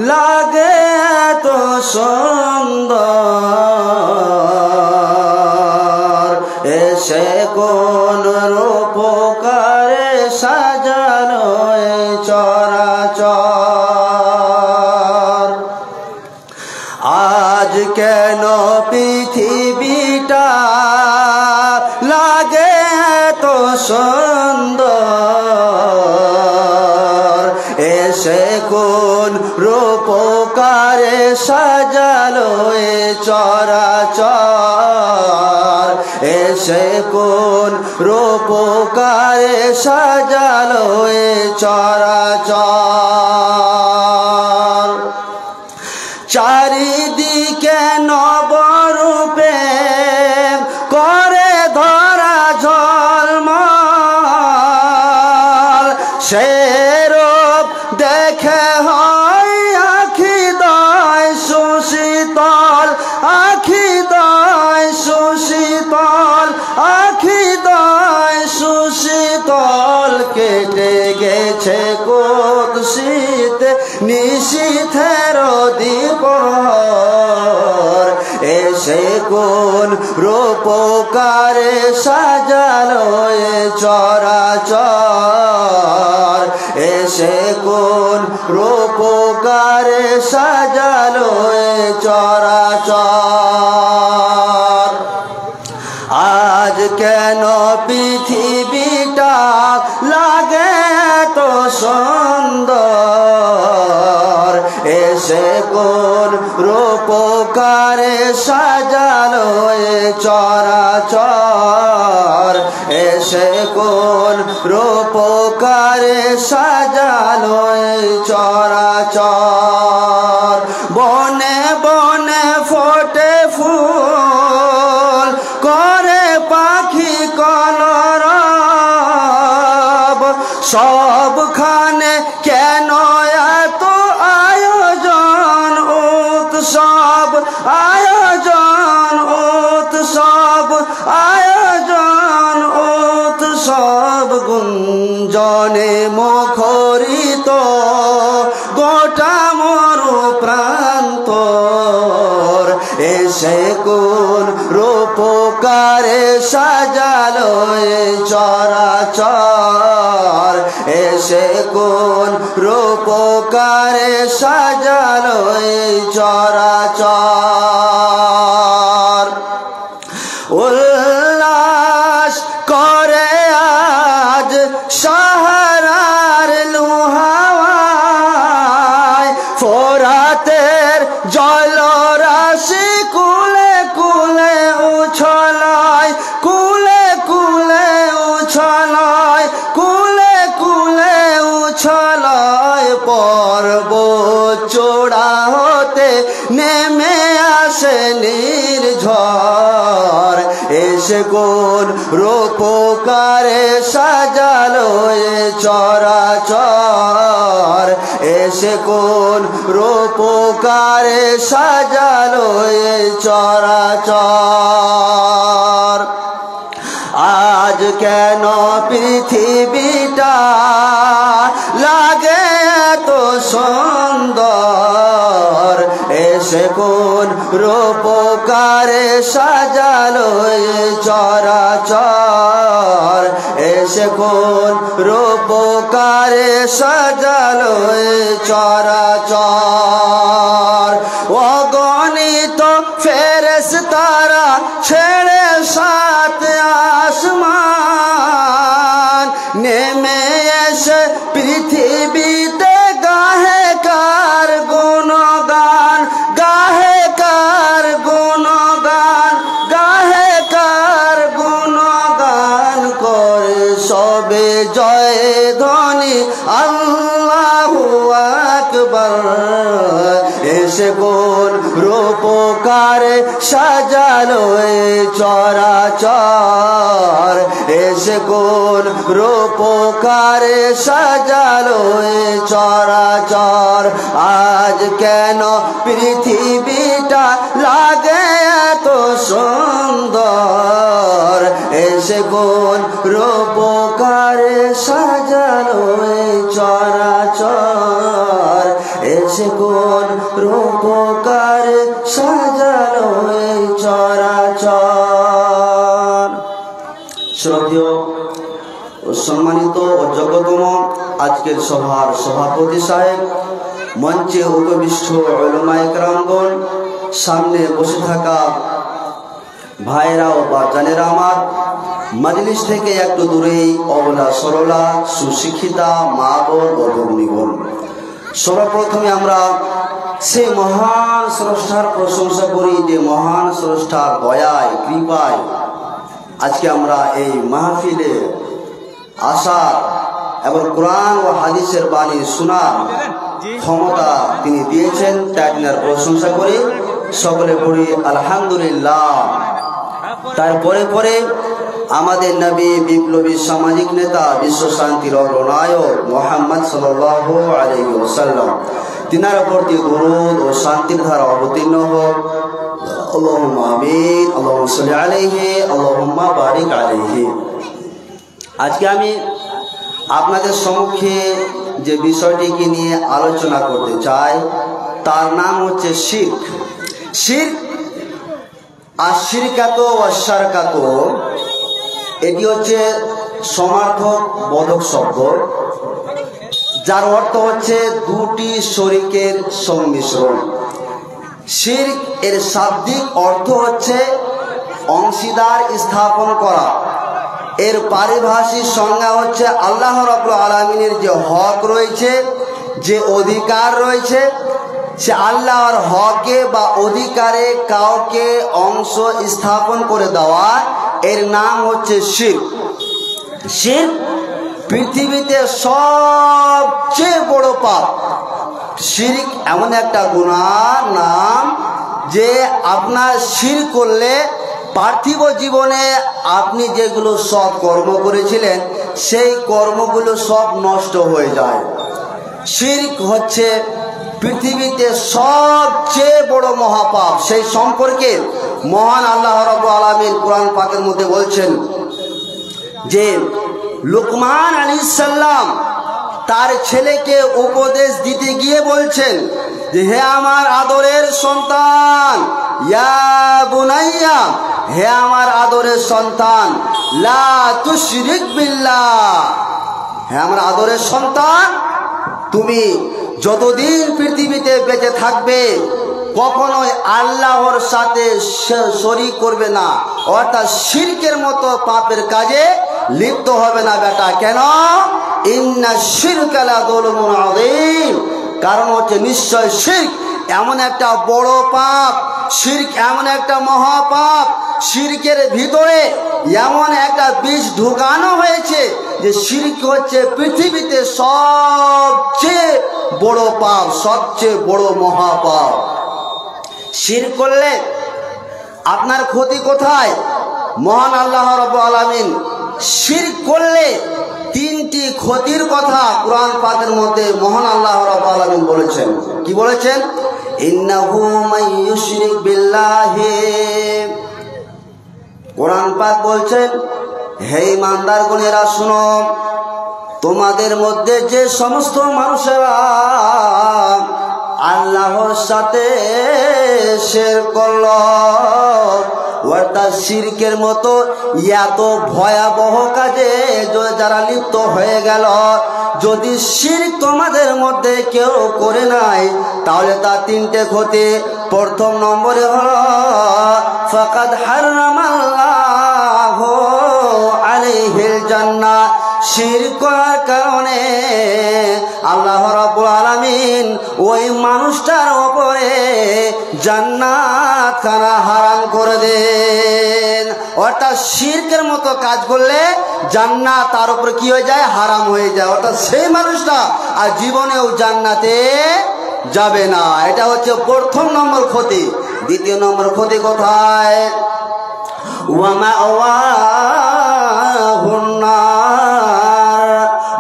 লাগে তো সুন্দর এসে কোন রূপকারে সাজালো চরাচর। আজ কেন পৃথিবীটা লাগে তো সুন্দর এসে কোন রূপকারে সাজালো চরাচর এসে কোন রূপকারে সাজালো চরাচর। চারিদিকে নবরূপে করে ধরা ঝলমল সে রূপ দেখে হয় আখি দয় সুশীতল আখি দয় সুশীতল আখি দয় সুশীতল কেটে গেছে কুৎসিতে নিশীথের দ্বীপহর এসে কোন রূপকারে সাজালো চরাচর এসে কোন রূপকারে সাজালো চরাচর। আজ কেন পৃথিবীটা লাগে তো সুন্দর এসে কোন রূপকারে সাজালো চরাচর এসে কোন রূপকারে সাজালো চরাচর। বনে বনে ফোটে ফুল করে পাখি কলরব সবখানে কেন এত আয়োজন উৎসব আয়োজন উৎসব আয়োজন উৎসব গুঞ্জনে মুখরিত গোটা মরু প্রান্ত এসে কোন রূপকারে সাজালো চরাচর এসে কোন রূপকারে সাজালো চরাচর। উল্লাস করে আজ সাহারার লুহাওয়ায় ফোরাতের জলরাশি কুলে কুলে উছলায় কুলে কুলে উছলায় কুলে কুলে উছলায় পর্বত চূড়া হতে নেমে আসে নির্ঝর এসে কোন রূপকারে সাজালো চরাচর এসে কোন রূপকারে সাজালো চরাচর। আজ কেন পৃথিবীটা লাগে তো সুন্দর এসে কোন রূপকারে সাজালো চরাচর এসে কোন রূপকারে সাজালো চরাচর। অগণিত ফেরেশতারা ছেড়ে সাত আসমান নেমে এসে পৃথিবীতে গাহে কার গুণগান গাহে কার গুণগান গাহে কার গুণগান করে সবে জয় ধ্বনি আল্লাহু আকবার এসে কোন রূপকারে সাজালো চরাচর এসে কোন রূপকারে সাজালো চরাচর। আজ কেন পৃথিবীটা লাগে এত সুন্দর এসে কোন রূপকারে সাজালো চরাচর এসে কোন রূপকার সাজালো এই চরাচর। শ্রদ্ধেয় ও সম্মানিত ও যোগ্যতম আজকের সভার সভাপতি সাহেব, মঞ্চে উপবিষ্ট উলামায়ে কেরামগণ, সামনে বসে থাকা ভাইরা ও বাচ্চানেরা আমার, মজলিস থেকে একটু দূরেই অবলা সরলা সুশিক্ষিতা মা বোন ও ভগ্নীগণ, সর্বপ্রথমে আমরা সেই মহান স্রষ্টার প্রশংসা করি যে মহান স্রষ্টার দয়ায় কৃপায় আজকে আমরা এই মাহফিলে আসার এবং কোরআন ও হাদিসের বাণী শোনার ক্ষমতা তিনি দিয়েছেন, তাই তিনার প্রশংসা করি। সকলে পড়ি আলহামদুলিল্লাহ। তারপরে পরে আমাদের নবী, বিপ্লবী সামাজিক নেতা, বিশ্ব শান্তির অগ্রনায়ক মুহাম্মদ সাল্লাল্লাহু আলাইহি ওয়াসাল্লাম, তিনার প্রতি দরুদ ও শান্তির ধারা অবতীর্ণ হোক। আল্লাহুম্মা আমিন। আল্লাহুম্মা সাল্লি আলাইহি, আল্লাহুম্মা বারিক আলাইহি। আজকে আমি আপনাদের সম্মুখে যে বিষয়টিকে নিয়ে আলোচনা করতে চাই তার নাম হচ্ছে শিরক। শিরক আর শিরকাত ও শারকাত, এটি হচ্ছে সমার্থক বোধক শব্দ, যার অর্থ হচ্ছে দুটি শরীকের সংমিশ্রণ। শিরক এর শাব্দিক অর্থ হচ্ছে অংশীদার স্থাপন করা। এর পারিভাষিক সংজ্ঞা হচ্ছে আল্লাহ রাব্বুল আলামিনের যে হক রয়েছে, যে অধিকার রয়েছে, সে আল্লাহর হকে বা অধিকারে কাউকে অংশ স্থাপন করে দেওয়া, এর নাম হচ্ছে শিরক। শিরক পৃথিবীতে সবচেয়ে বড় পাপ। শিরক এমন একটা গুনাহ নাম যে আপনার শিরক করলে পার্থিব জীবনে আপনি যেগুলো সব কর্ম করেছিলেন সেই কর্মগুলো সব নষ্ট হয়ে যায়। শিরক হচ্ছে পৃথিবীতে সবচেয়ে বড় মহাপাপ। সেই সম্পর্কে মহান আল্লাহ রাব্বুল আলামিন কোরআন পাকের মধ্যে বলছেন যে লুকমান আলাইহিস সালাম তার ছেলেকে উপদেশ দিতে গিয়ে বলছেন যে হে আমার আদরের সন্তান, ইয়া বুনাইয়া, হে আমার আদরের সন্তান, লা তুশরিক বিল্লাহ, হে আমার আদরের সন্তান, তুমি যতদিন পৃথিবীতে বেঁচে থাকবে কখনোই আল্লাহর সাথে শরীক করবে না, অর্থাৎ শিরকের মতো পাপের কাজে লিপ্ত হবে না বেটা। কেন? ইন্না শিরকা লাযুলমুন আযীম, কারণ হচ্ছে নিশ্চয় শিরক এমন একটা বড় পাপ, শিরক এমন একটা মহাপাপ, শিরকের ভিতরে এমন একটা বীজ ঢুকানো হয়েছে যে শিরক হচ্ছে পৃথিবীতে সবচেয়ে বড় পাপ, সবচেয়ে বড় মহাপাপ। শিরক করলে আপনার ক্ষতি কোথায়? মহান আল্লাহ রাব্বুল আলামিন শিরক করলে তিনটি ক্ষতির কথা কোরআন পাকের মধ্যে মহান আল্লাহ রাব্বুল আলামিন বলেছেন। কি বলেছেন? ইন্নাহু মান ইউশরিক বিল্লাহি, কোরআন পাক বলছেন হে ঈমানদারগণেরা শুনো, তোমাদের মধ্যে যে সমস্ত মানুষেরা আল্লাহর সাথে শিরক করল, অর্থাৎ শিরকের মতো এত ভয়াবহ কাজে যারা লিপ্ত হয়ে গেল, যদি শিরক তোমাদের মধ্যে কেউ করে নাই তাহলে তার তিনটে ক্ষতি। প্রথম নম্বরে হলো ফাকাদ হারামাল্লাহু আলাইহিল জান্নাহ, শিরক করার কারণে আল্লাহ রাব্বুল আলামিন ওই মানুষটার উপরে জান্নাত খানা হারাম করে দেন। অর্থাৎ শিরকের মতো কাজ করলে জান্নাত তার উপরে কি হয়ে যায়? হারাম হয়ে যায়। অর্থাৎ সেই মানুষটা আর জীবনেও জান্নাতে যাবে না। এটা হচ্ছে প্রথম নম্বর ক্ষতি। দ্বিতীয় নম্বর ক্ষতি কোথায়?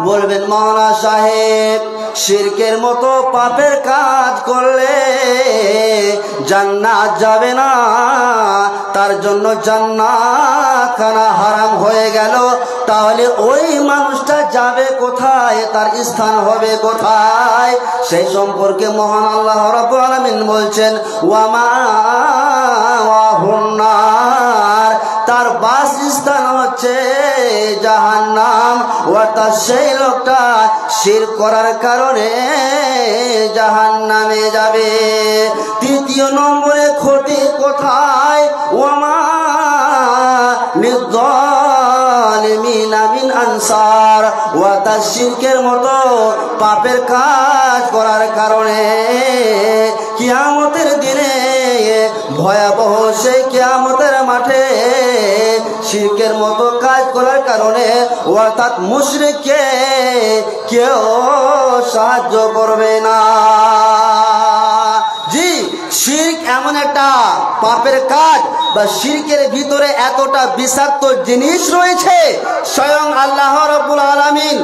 বলবেন মাওলানা সাহেব শিরকের মতো পাপের কাজ করলে জান্নাত যাবে না, তার জন্য জান্নাত খানা হারাম হয়ে গেল। তাহলে ওই মানুষটা যাবে কোথায়, তার স্থান হবে কোথায়? সেই সম্পর্কে মহান আল্লাহ রাব্বুল আলামিন বলছেন ওয়ামাওয়াহুন নার, তার বাসস্থান হচ্ছে জাহান্নাম। অর্থাৎ সেই লোকটা শিরক করার কারণে জাহান্নামে যাবে। তৃতীয় নম্বরে ক্ষতি কোথায়? ওয়ামা লিয-যালিমিনা মিন আনসার, অর্থাৎ শিরকের মতো পাপের কাজ করার কারণে কিয়ামতের দিনে ভয়াবহ সেই কিয়ামতের মাঠে শিরকের মতো কাজ করার কারণে অর্থাৎ মুশরিককে কেউ সাহায্য করবে না। জি, শিরক এমন একটা পাপের কাজ বা শিরকের ভিতরে এতটা বিষাক্ত জিনিস রয়েছে, স্বয়ং আল্লাহ রাব্বুল আলামিন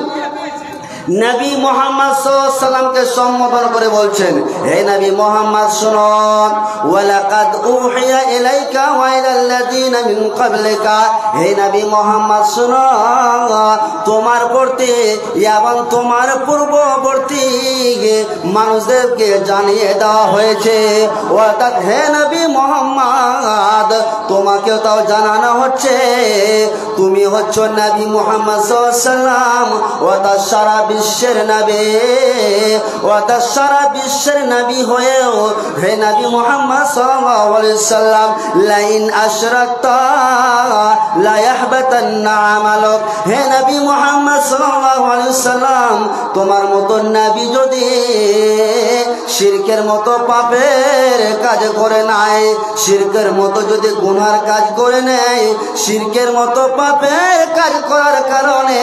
নবী মুহাম্মদ সাল্লাল্লাহু আলাইহি ওয়াসাল্লামকে সম্বোধন করে বলছেন, হে নবী মুহাম্মদ শুনুন, ওয়ালাকাদ উহিয়া ইলাইকা ওয়া ইলাল্লাযিনা মিন ক্বাবলিকা, হে নবী মুহাম্মদ শুনুন, তোমার প্রতি এবং তোমার পূর্ববর্তী মানুষদেরকে জানিয়ে দেওয়া হয়েছে। অর্থাৎ হে নবী মুহাম্মদ, তোমাকেও তাও জানানো হচ্ছে, তুমি হচ্ছো নবী মুহাম্মদ সাল্লাল্লাহু আলাইহি ওয়াসাল্লাম, অর্থাৎ সারা বিশ্বের নবী। অর্থাৎ সারা বিশ্বের নবী হয়েও হে নবী মুহাম্মদ সাল্লাল্লাহু আলাইহি ওয়াসাল্লাম, লাইন আশরাকতা লা ইয়াহবাতান্না আমালুক, হে নবী মুহাম্মদ সাল্লাল্লাহু আলাইহি ওয়াসাল্লাম, তোমার মতো নবী যদি শিরকের মতো পাপের কাজ করে নাই, শিরকের মতো যদি গুনার কাজ করে নেয়, শিরকের মতো পাপের কাজ করার কারণে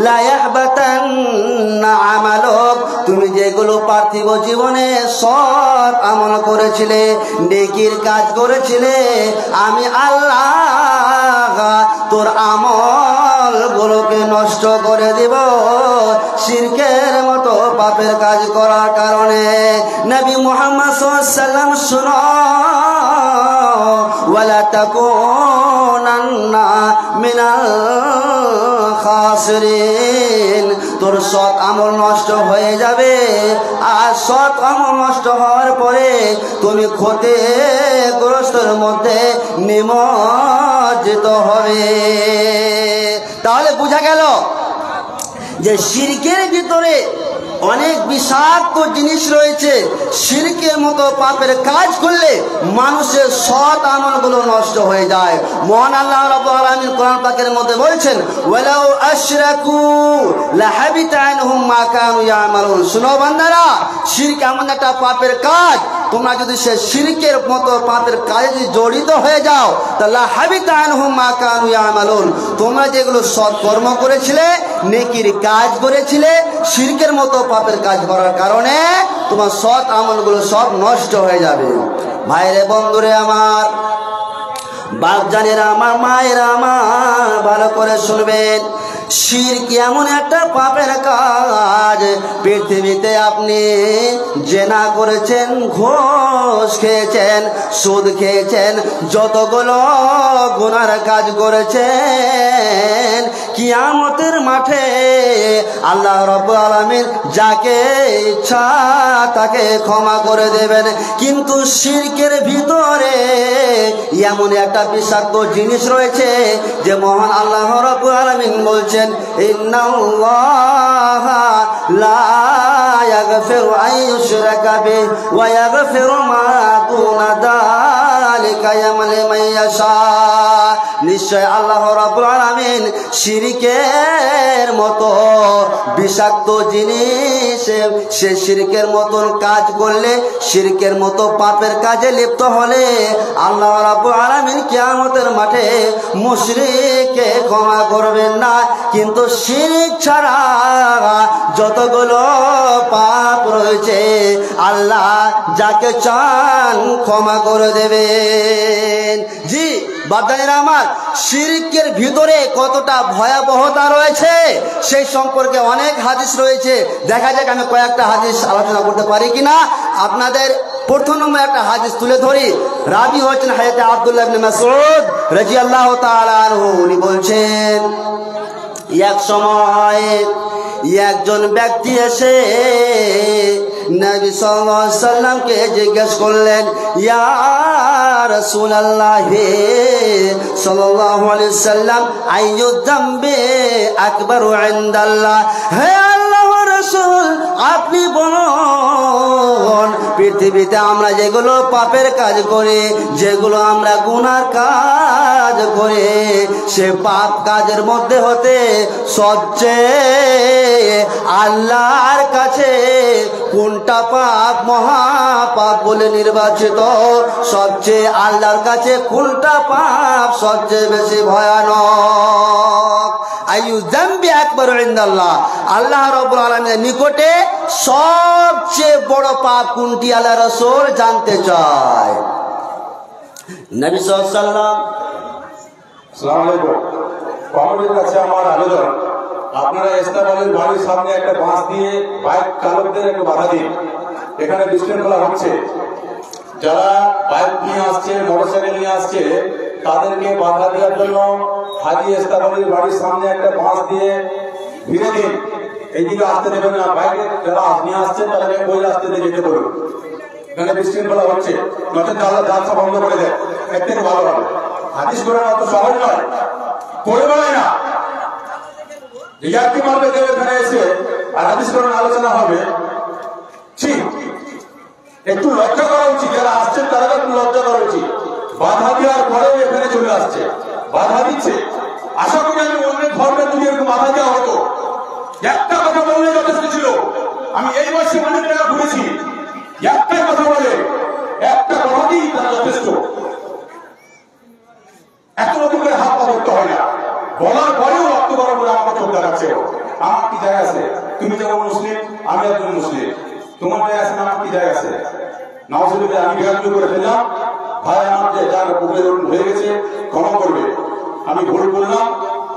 লা ইয়াহবাতান্না আমালুক, তুমি যেগুলো পার্থিব জীবনে সৎ আমল করেছিলে, নেকির কাজ করেছিলে, আমি আল্লাহ তোর আমল গুলোকে নষ্ট করে দিব শিরকের মতো পাপের কাজ করার কারণে। নবী মুহাম্মদ সাল্লাল্লাহু আলাইহি ওয়াসাল্লাম শুনো, ওয়ালা তাকুনান্না মিনাল খাসিরিন, তোর সৎ আমল নষ্ট হয়ে যাবে, আর সৎ আমল নষ্ট হওয়ার পরে তুমি ক্ষতিগ্রস্তের মধ্যে নিমজ্জিত হবে। তাহলে বোঝা গেল যে শিরকের ভিতরে অনেক বিষাক্ত জিনিস রয়েছে। শিরকের মতো পাপের কাজ করলে মানুষের সৎ আমলগুলো নষ্ট হয়ে যায়। মহান আল্লাহ রাব্বুল আলামিন কোরআন পাকের মধ্যে বলছেন, ওয়ালাউ আশরাকু লাহাবিতা আনহুম মা কানু ইয়ামালুন। শুনো বান্দারা, শিরক এমন একটা পাপের কাজ, তোমরা যদি সে শিরকের মতো পাপের কাজে জড়িত হয়ে যাও, তাহলে লাহাবিতা আনহুম মা কানু ইয়ামালুন, তোমরা যেগুলো সৎ কর্ম করেছিলে, নেকির কাজ করেছিলে, শিরকের মতো পাপের কাজ করার কারণে তোমার সৎ আমলগুলো সব নষ্ট হয়ে যাবে। ভাইরে বন্ধুরে আমার, বাপজানেরা আমার, মায়েরা আমার, ভালো করে শুনবেন, শিরক এমন একটা পাপের কাজ, পৃথিবীতে আপনি জেনা করেছেন, ঘুষ খেয়েছেন, সুদ খেয়েছেন, যতগুলো গুনার কাজ করেছেন, কিয়ামতের মাঠে আল্লাহ রাব্বুল আলামিন যাকে ইচ্ছা তাকে ক্ষমা করে দেবেন। কিন্তু শিরকের ভিতরে এমন একটা বিষাক্ত জিনিস রয়েছে যে মহান আল্লাহ রাব্বুল আলামিন বলছেন, ইন্নাল্লাহা লা ইয়াগফিরু আন ইউশরাকা বিহি ওয়া ইয়াগফিরু মা দুনা যালিকা লিমান ইয়াশা। নিশ্চয় আল্লাহ রাব্বুল আলামিন শিরকের মতো বিষাক্ত জিনিস, সে শিরকের মতন কাজ করলে, শিরকের মতো পাপের কাজে লিপ্ত হলে আল্লাহ রাব্বুল আলামিন কিয়ামতের মাঠে মুশরিককে ক্ষমা করবেন না। কিন্তু শিরক ছাড়া যতগুলো পাপ রয়েছে আল্লাহ যাকে চান ক্ষমা করে দেবেন। জি, বাপজানেরা আমার, শিরকের ভিতরে কতটা ভয়াবহতা রয়েছে সেই সম্পর্কে অনেক হাদিস রয়েছে। দেখা যাক আমি কয়েকটা হাদিস আলোচনা করতে পারি কিনা। আপনাদের প্রথম নম্বর একটা হাদিস তুলে ধরি। রাবি হচ্ছেন হযরত আব্দুল্লাহ ইবনে মাসউদ রাদিয়াল্লাহু তাআলা আনহু। উনি বলছেন, এক সময় একজন ব্যক্তি এসে নবী সাল্লাল্লাহু আলাইহি সাল্লামকে জিজ্ঞেস করলেন, ইয়া রাসূলুল্লাহ সাল্লাল্লাহু আলাইহি সাল্লাম, আইয়ু যামবি আকবারু ইনদাল্লাহ, হে আল্লাহর রাসূল আপনি বলুন পৃথিবীতে আমরা যেগুলো পাপের কাজ করি, যেগুলো আমরা গুনার কাজ করি, সে পাপ কাজের মধ্যে হতে সবচেয়ে আল্লাহর কাছে কোনটা পাপ মহাপাপ বলে নির্বাচিত, সবচেয়ে আল্লাহর কাছে কোনটা পাপ সবচেয়ে বেশি ভয়ানক? আইয়ু যামবি আকবারু ইনদাল্লাহ, আল্লাহ রাব্বুল আলামিনের নিকটে সবচেয়ে বড় পাপ কোনটি আল্লাহ রাসূল জানতে চায়। নবী সাল্লাল্লাহু আলাইহি সাল্লাম, আসসালামু আলাইকুম। কমিটির কাছে আমার আবেদন, আপনারা ইস্তাকবালের বাড়ির সামনে একটা বাঁশ দিয়ে বাইক চালকদের একটু বাধা দিন। এখানে বিশৃঙ্খলা হচ্ছে। যারা বাইক নিয়ে আসছে, মোটরসাইকেল নিয়ে আসছে, তাদেরকে বাধা দেওয়ার জন্য হাজি ইস্তাকবালের বাড়ির সামনে একটা বাঁশ দিয়ে ঘিরে দিন। এইদিকে আসতে দেবেন না। বাইকে যারা নিয়ে আসছে তাদেরকে ওই রাস্তা দিয়ে যেতে বলুন। এখানে বিশৃঙ্খলা হচ্ছে, নচেত আল্লাহ যাত্রা বন্ধ করে দেয়। এর থেকে ভালো হবে। হাদিস করা অত সহজ নয়, করে বেড়ায় না। ইয়ার্কি মারবে দেবে এখানে এসে আর হাদিস করার আলোচনা হবে। ঠিক একটু লজ্জা করা উচিত। যারা আসছেন তারা একটু লজ্জা করা উচিত। বাধা দেওয়ার পরেও এখানে চলে আসছে, বাধা দিচ্ছে। আশা করি আমি অন্যের ধর্মের যদি এরকম বাধা দেওয়া হতো, একটা কথা বললে যথেষ্ট ছিল। আমি এই বয়সে অনেক টাকা ঘুরেছি, একটাই কথা বলে, একটা কথাতেই তারা যথেষ্ট। এত নতুন করে হাত পা করতে হয় না। বলার পরেও রক্ত করার বলে আমাকে চোখ দেখাচ্ছে। আমার কি জায়গা আছে? তুমি যেমন মুসলিম, আমি একজন মুসলিম। তোমার জায়গা আছে না? আমার কি জায়গা আছে? নাউজুবিল্লাহ, আমি বিরাজ করে ফেললাম। ভাই আমার যে যার বুকের হয়ে গেছে, ক্ষমা করবে। আমি ভুল করলাম,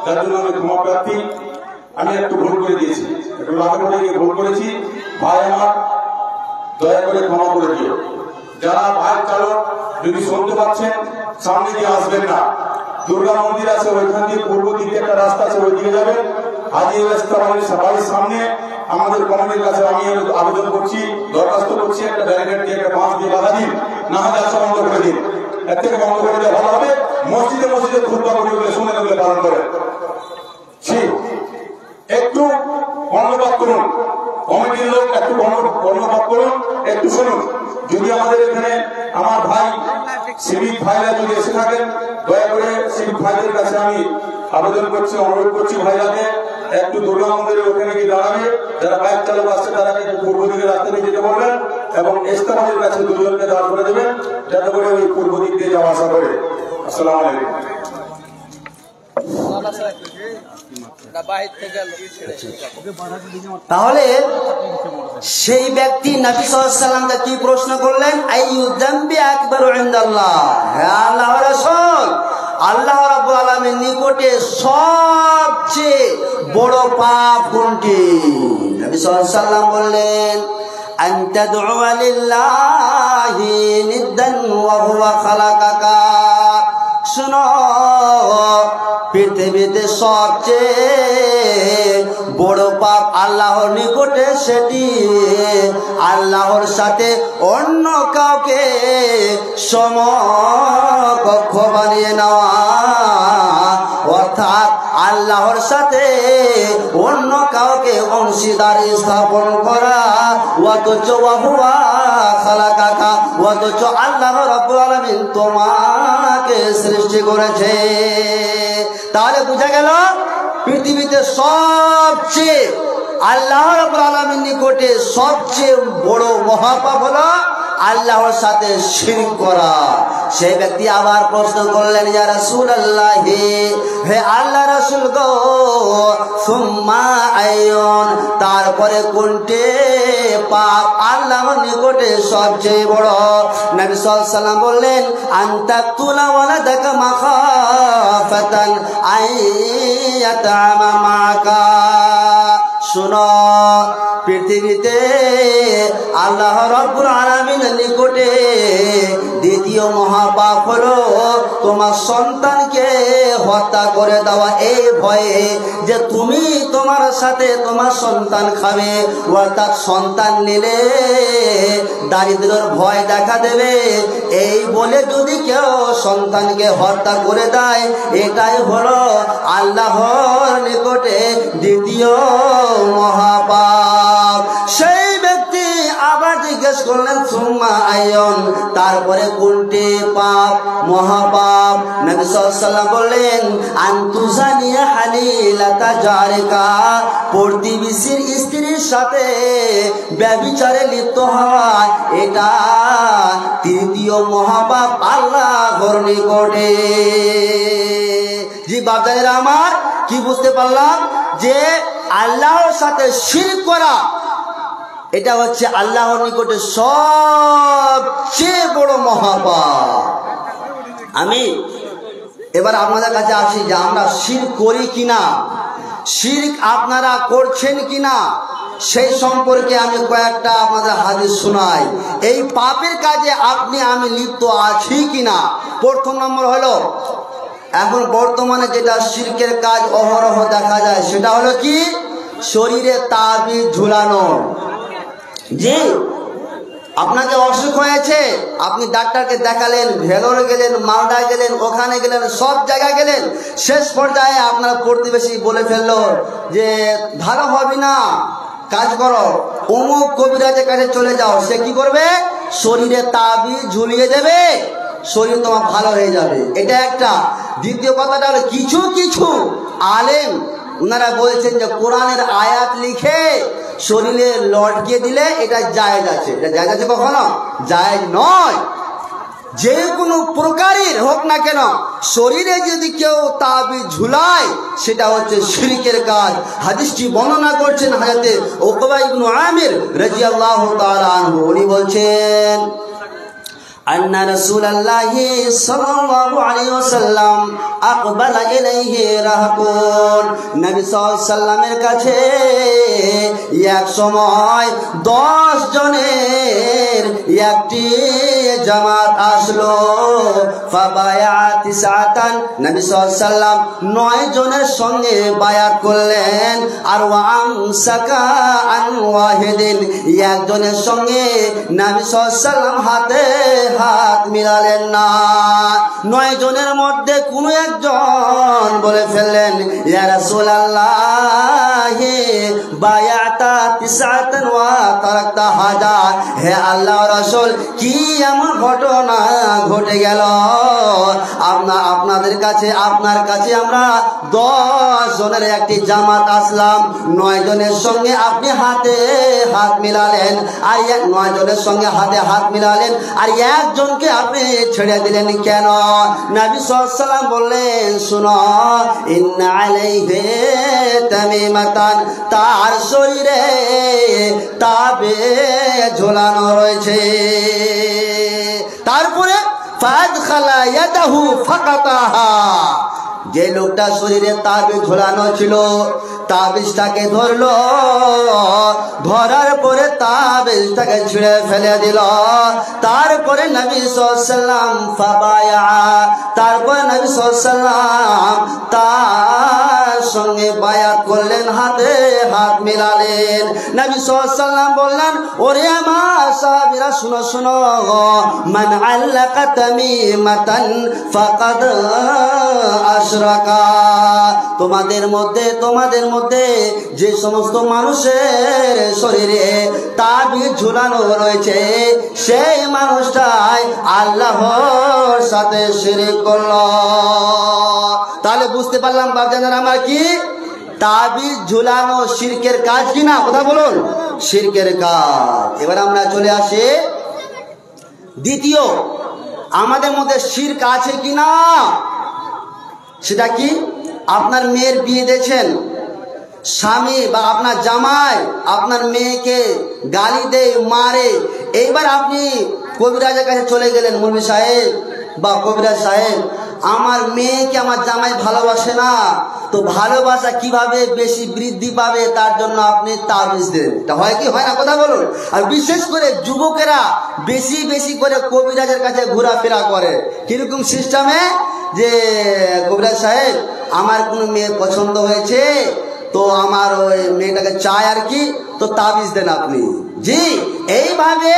যার জন্য আমি ক্ষমা প্রার্থী। আমি একটু ভুল করে দিয়েছি, একটু রাগে পড়ে গিয়ে ভুল করেছি। ভাই আমার দয়া করে ক্ষমা করে দিও। যারা বাইক চালক যদি শুনতে পাচ্ছেন, সামনে দিয়ে আসবেন না। দুর্গা মন্দির আছে, ওইখান দিয়ে পূর্ব দিকে একটা রাস্তা আছে, ওই দিকে যাবেন। হাজি ইস্তাকবালের বাড়ির সামনে আমাদের কমিটির কাছে আমি আবেদন করছি, দরখাস্ত করছি, একটা ব্যারিকেড দিয়ে একটা বাঁশ দিয়ে বাধা দিন, না হলে রাস্তা বন্ধ করে দিন। এর থেকে বন্ধ করে দিলে ভালো হবে। মসজিদে মসজিদে খুতবা করে শুনে এগুলো পালন করেন। ঠিক একটু কর্ণপাত করুন, কমিটির লোক একটু কর্ণপাত করুন, একটু শুনুন। যদি আমাদের এখানে আমার ভাই সিভিক ভাইরা যদি এসে থাকেন, দয়া করে সিভিক ভাইদের কাছে আমি আবেদন করছি, অনুরোধ করছি, ভাইরাকে একটু দুর্গা মন্দিরের ওখানে গিয়ে দাঁড়াবে। যারা বাইক চালক আসছে তারাকে পূর্ব দিকে রাস্তা দিয়ে যেতে বলবেন এবং ইস্তাকবালের কাছে দুজনকে দাঁড় করে দেবেন, যাতে করে ওই পূর্ব দিক দিয়ে যাওয়া আসা করে। আসসালামু আলাইকুম। তাহলে সেই ব্যক্তি নবী সাল্লাল্লাহু আলাইহি সাল্লামকে কি প্রশ্ন করলেন? আইয়ু যামবি আকবারু ইনদাল্লাহ, হে আল্লাহর রাসূল আল্লাহ রাব্বুল আলামিনের নিকটে সবচেয়ে বড় পাপ কোনটি? নবী সাল্লাল্লাহু আলাইহি সাল্লাম বললেন, আনতা দু'আ লিল্লাহি নিদ্দান ওয়া হুয়া খালাকাকা। শুনো, পৃথিবীতে সবচেয়ে বড় পাপ আল্লাহর নিকটে সেটি আল্লাহর সাথে অন্য কাউকে সমকক্ষ বানিয়ে নেওয়া, অর্থাৎ আল্লাহর সাথে অন্য কাউকে অংশীদার স্থাপন করা। অথচ ওয়াহুয়া খালাকাকা, অথচ আল্লাহ রাব্বুল আলামিন তোমাকে সৃষ্টি করেছে। তাহলে বোঝা গেল পৃথিবীতে সবচেয়ে আল্লাহ রাব্বুল আলামিনের নিকটে সবচেয়ে বড় মহাপাপ হলো আল্লাহর সাথে শিরক করা। সেই ব্যক্তি আবার প্রশ্ন করলেন, ইয়া রাসূলুল্লাহ, হে আল্লাহ রাসূল গো, সুম্মা আইয়ুন, তারপরে কোনটি পাপ আল্লাহর নিকটে সবচেয়ে বড়? নবী সাল্লাল্লাহু আলাইহি ওয়াসাল্লাম বললেন, আনতাকুলা ওয়ালাদাকা মাখাফাতান আইয়াতামা মাকা। শুনো, পৃথিবীতে আল্লাহ রাব্বুল আলামিনের নিকটে দ্বিতীয় মহাপাপ হলো তোমার সন্তানকে হত্যা করে দেওয়া, এই ভয়ে যে তুমি তোমার সাথে তোমার সন্তান খাবে, অর্থাৎ সন্তান নিলে দারিদ্র্যের ভয় দেখা দেবে, এই বলে যদি কেউ সন্তানকে হত্যা করে দেয়, এটাই হলো আল্লাহর নিকটে দ্বিতীয় মহাপাপ। সেই ব্যক্তি আবার জিজ্ঞেস করলেন, সুম্মা আইয়ুন, তারপরে কোনটি পাপ মহাপাপ? নবী সাল্লাল্লাহু আলাইহি ওয়াসাল্লাম বললেন, আনতুজানিয়া হালিলাতা জারিকা, প্রতিবেশীর স্ত্রীর সাথে ব্যভিচারে লিপ্ত হওয়া, এটা তৃতীয় মহাপাপ আল্লাহর নিকটে। জি বাবারা আমার, কি বুঝতে পারলাম? যে আল্লাহর সাথে শিরক করা, এটা হচ্ছে আল্লাহর নিকটে সবচেয়ে বড় মহাপাপ। আমি এবার আপনাদের কাছে আসি যে আমরা শিরক করি কিনা, শিরক আপনারা করছেন কিনা, সেই সম্পর্কে আমি কয়েকটা আপনাদের হাদিস শোনাই। এই পাপের কাজে আপনি আমি লিপ্ত আছি কিনা। প্রথম নম্বর হলো, এখন বর্তমানে যেটা শিরকের কাজ অহরহ দেখা যায়, সেটা হলো কি? শরীরে তাবিজ ঝুলানো। জি, আপনাকে অসুখ হয়েছে, আপনি ডাক্তারকে দেখালেন, ভেলোরে গেলেন, মালদা গেলেন, ওখানে গেলেন, সব জায়গায় গেলেন, শেষ পর্যায়ে আপনার প্রতিবেশী বলে ফেললো যে ভালো হবে না, কাজ করো, অমুক কবিরাজের কাছে চলে যাও। সে কি করবে? শরীরে তাবিজ ঝুলিয়ে দেবে, শরীর তোমার ভালো হয়ে যাবে। এটা একটা। দ্বিতীয় কথাটা হলো, কিছু কিছু আলেম ওনারা বলছেন যে কোরআনের আয়াত লিখে শরীরে লটকে দিলে এটা জায়েজ আছে। এটা জায়েজ আছে? কখনো জায়েজ নয়। যে কোনো প্রকারের হোক না কেন, শরীরে যদি কেউ তাবিজ ঝুলায়, সেটা হচ্ছে শিরকের কাজ। হাদিসটি বর্ণনা করছেন হযরত উকবা ইবনে আমির রাদিয়াল্লাহু তাআলা আনহু। উনি বলছেন, أن رسول الله صلى الله عليه وسلم أقبل إليه رهطون। নবী সাল্লাল্লাহু আলাইহি ওয়াসাল্লামের কাছে এক সময় 10 জনের একটি জামাত আসলো। ফাবায়াত তিসআতান, নবী সাল্লাল্লাহু আলাইহি ওয়াসাল্লাম 9 জনের সঙ্গে বায়াত করলেন। আর ওয়ামসাকা আন ওয়াহিদিন, একজনের সঙ্গে নবী সাল্লাল্লাহু আলাইহি ওয়াসাল্লাম হাতে হাত মিলালেন না। 9 জনের মধ্যে কোন একজন বলে ফেললেন, ইয়া রাসূলুল্লাহ বায়াতা তিসআতান ওয়া তারাকতা হাজা। হে আল্লাহর রাসূল, কি এমন ঘটনা ঘটে গেল? আপনাদের কাছে, আপনার কাছে আমরা 10 জনের একটি জামাত আসলাম, 9 জনের সঙ্গে আপনি হাতে হাত মিলালেন, আর 9 জনের সঙ্গে হাতে হাত মিলালেন, আর একজনকে আপনি ছেড়ে দিলেন কেন? নবী সাল্লাল্লাহু আলাইহি ওয়াসাল্লাম বললেন, শুনো, ইন্না আলাইহি তামিমাতান, তার শরীরে তাবিজ ঝোলানো রয়েছে। তারপরে ফাদখালা ইয়াদাহু ফাকাতাহা, যে লোকটা শরীরে তাবিজ ঝোলানো ছিল, তাবিজটাকে ধরলো, ধরার পরে তাবিজটাকে ছিঁড়ে ফেলে দিল। তারপরে নবী সাল্লাল্লাহু আলাইহি ওয়াসাল্লাম ফাবায়া, তারপর নবী সাল্লাল্লাহু আলাইহি ওয়াসাল্লাম তার সঙ্গে বায়াত করলেন, হাতে হাত মিলালেন। নবী সাল্লাল্লাহু আলাইহি ওয়াসাল্লাম বললেন, ওরে আমার সাহাবীরা, শুনো শুনো, মান আল্লাকা তামিমাতান ফাকাদ আশরাকা। তোমাদের মধ্যে যে সমস্ত মানুষের শরীরে তাবিজ ঝুলানো রয়েছে, সেই মানুষটাই আল্লাহর সাথে শিরক করলো। তাহলে বুঝতে পারলাম বাপজানেরা আমার, কি তাবিজ ঝুলানো শিরকের কাজ কিনা? কথা বলুন, শিরকের কাজ। এবার আমরা চলে আসি দ্বিতীয়, আমাদের মধ্যে শিরক আছে কিনা, সেটা কি? আপনার মেয়ের বিয়ে দিয়েছেন, স্বামী বা আপনার জামাই আপনার মেয়েকে গালি দেয়, মারে, এইবার আপনি কবিরাজের কাছে চলে গেলেন, মৌলভী সাহেব বা কবিরাজ সাহেব, আমার মেয়েকে আমার জামাই ভালোবাসে না, তো ভালোবাসা কিভাবে বেশি বৃদ্ধি পাবে তার জন্য আপনি তাবিজ দেন। এটা হয় কি হয় না, কথা বলুন। আর বিশেষ করে যুবকেরা বেশি বেশি করে কবিরাজের কাছে ঘোরাফেরা করে, কিরকম সিস্টেমে, যে কবিরাজ সাহেব আমার কোনো মেয়ে পছন্দ হয়েছে, তো আমার ওই মেয়েটাকে চায় আর কি, তো তাবিজ দেন আপনি। জি, এইভাবে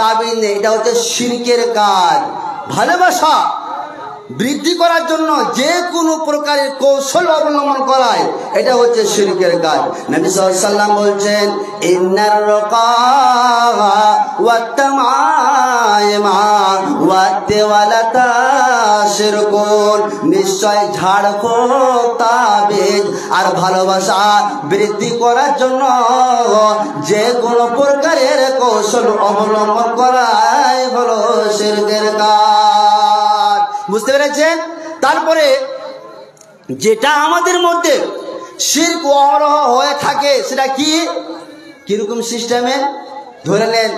তাবিজ নেই, এটা হচ্ছে শিরকের কাজ। ভালোবাসা বৃদ্ধি করার জন্য যে কোনো প্রকারের কৌশল অবলম্বন করায়, এটা হচ্ছে শিরকের কাজ। নবী সাল্লাল্লাহু আলাইহি ওয়াসাল্লাম বলছেন, ইন্নার রাকা ওয়াত তামাইমা ওয়াত তাওয়ালাতা শিরকুন, নিশ্চয় ঝাড়ফুঁক, তাবিজ আর ভালোবাসা বৃদ্ধি করার জন্য যে কোনো প্রকারের কৌশল অবলম্বন করাই হলো শিরকের কাজ। বুঝতে পেরেছেন? তারপরে যেটা আমাদের মধ্যে শিরক অহরহ হয়ে থাকে, সেটা কি? কিরকম সিস্টেমে? ধরে নেন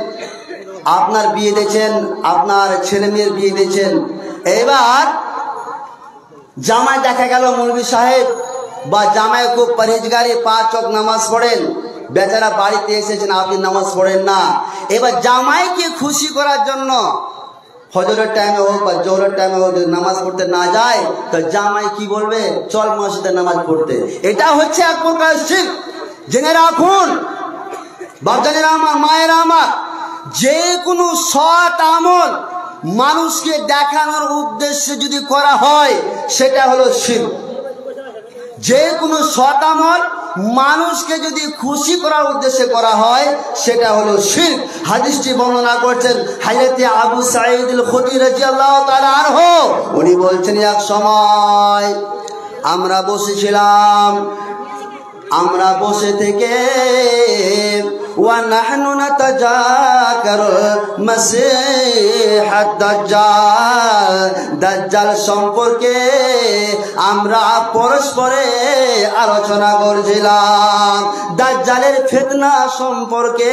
আপনার বিয়ে দিয়েছেন, আপনার ছেলে মেয়ের বিয়ে দিয়েছেন, এবার জামাই দেখা গেল মৌলভী সাহেব বা জামাই খুব পরহেজগারি, 5 ওয়াক্ত নামাজ পড়েন, বেচারা বাড়িতে এসেছেন, আপনি নামাজ পড়েন না। এবার জামাইকে খুশি করার জন্য ফজরের টাইমে হোক বা জোহরের টাইমে হোক, যদি নামাজ পড়তে না যায় তো জামাই কি বলবে? চল মসজিদে নামাজ পড়তে। এটা হচ্ছে এক প্রকার শিরক। জেনে রাখুন বাপজানেরা আমার, মায়েরা আমার, যে কোনো সৎ আমল মানুষকে দেখানোর উদ্দেশ্যে যদি করা হয় সেটা হলো শিরক। যে কোনো সৎ আমল মানুষকে যদি খুশি করার উদ্দেশ্যে করা হয় সেটা হলো শিরক। হাদিসটি বর্ণনা করছেন হযরত আবু সাঈদ আল খুদরি রাদিয়াল্লাহু তাআলা আনহু। উনি বলছেন, এক সময় আমরা বসে থেকে ওয়া নাহনু নাতাজাকারু মাসিহ দাজ্জাল সম্পর্কে আমরা পরস্পরে আলোচনা করছিলাম, দাজ্জালের ফিতনা সম্পর্কে